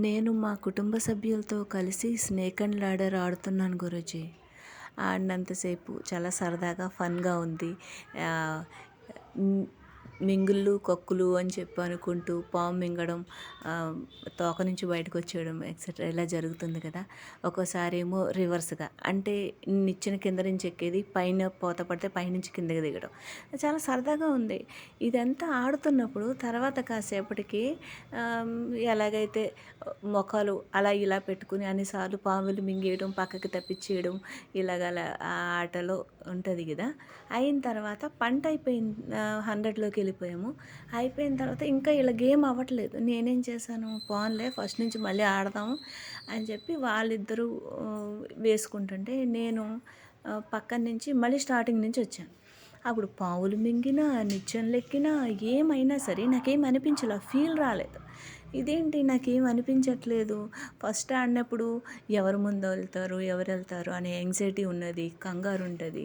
నేను మా కుటుంబ సభ్యులతో కలిసి స్నేక్ అండ్ ల్యాడర్ ఆడుతున్నాను గురూజీ. ఆడినంతసేపు చాలా సరదాగా ఫన్‌గా ఉంది. ఆహ్, హ్మ్. మింగుళ్ళు, కక్కులు అని చెప్పి అనుకుంటూ పాము మింగడం, ఆహ్, తోక నుంచి బయటకొచ్చేయడం ఎక్సెట్రా ఇలా జరుగుతుంది కదా! ఒక్కోసారేమో రివర్స్‌గా అంటే నిచ్చెన కింద నుంచి ఎక్కేది పైన పోత పడితే పైనుంచి కిందకి దిగడం. చాలా సరదాగా ఉంది. ఇదంతా ఆడుతున్నప్పుడు తర్వాత కాసేపటికి ఆహ్, ఎలాగైతే మొఖాలు అలా ఇలా పెట్టుకుని అన్నిసార్లు పాములు మింగేయడం, పక్కకి తప్పిచ్చేయడం ఇలాగలా ఆ ఆటలో ఉంటది గదా! అయిన తర్వాత పంట అయిపోయింది. 100లోకి వెళ్ళిపోయాము. అయిపోయిన తర్వాత ఇంకా ఇలా గేమ్ అవ్వట్లేదు. నేనేం చేశాను, పోన్లే ఫస్ట్ నుంచి మళ్ళీ ఆడదాము అని చెప్పి వాళ్ళిద్దరూ వేసుకుంటుంటే నేను పక్కన నుంచి మళ్ళీ స్టార్టింగ్ నుంచి వచ్చాను. అప్పుడు పావులు మింగినా, నిచ్చెనలెక్కినా ఏమైనా సరే నాకేం అనిపించలా. ఫీల్ రాలేదు. ఇదేంటి నాకేం అనిపించట్లేదు. ఫస్ట్ ఆడినప్పుడు ఎవరు ముందెళ్తారు, ఎవరెళ్తారు అనే యాంగ్జైటీ ఉన్నది, కంగారుంటది.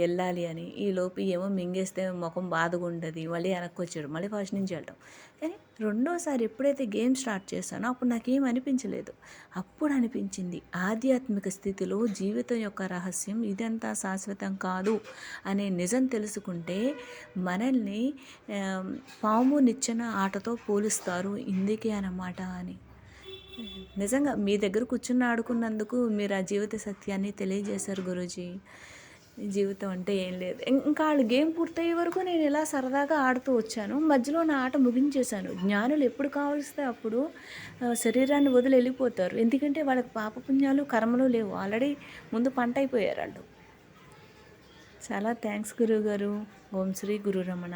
ఎళ్ళాలి అని. ఈలోపు ఏమో మింగేస్తే మొఖం బాధగుంటది. మళ్ళీ వెనక్కొచ్చేయడం. మళ్ళీ ఫస్ట్ నుంచి వెళ్ళటం. కానీ రెండోసారి ఎప్పుడైతే గేమ్ స్టార్ట్ చేశానో అప్పుడు నాకేం అనిపించలేదు. అప్పుడు అనిపించింది ఆధ్యాత్మిక స్థితిలో జీవితం యొక్క రహస్యం ఇదంతా శాశ్వతం కాదు అనే నిజం తెలుసుకుంటే మనల్ని ఆహ్, పాము, నిచ్చెన ఆటతో పోలుస్తారు ఇందుకే అన్నమాట అని. నిజంగా మీ దగ్గర కూర్చొని ఆడుకున్నందుకు మీరు ఆ జీవిత సత్యాన్ని తెలియజేశారు గురూజీ. జీవితం అంటే ఏం లేదు. ఇంకా ఆళ్ళు గేమ్ పూర్తయ్యే వరకు నేను ఇలా సరదాగా ఆడుతూ వచ్చాను. మధ్యలో నా ఆట ముగించేశాను. జ్ఞానులు ఎప్పుడు కావలిస్తే అప్పుడు శరీరాన్ని వదిలి ఎళ్ళిపోతారు. ఎందుకంటే వాళ్ళకి పాపపుణ్యాలు, కర్మలు లేవు. ఆల్రెడీ ముందు పంటయిపోయారాళ్ళు. చాలా థ్యాంక్స్ గురువుగారు. ఓం శ్రీ గురు రమణ.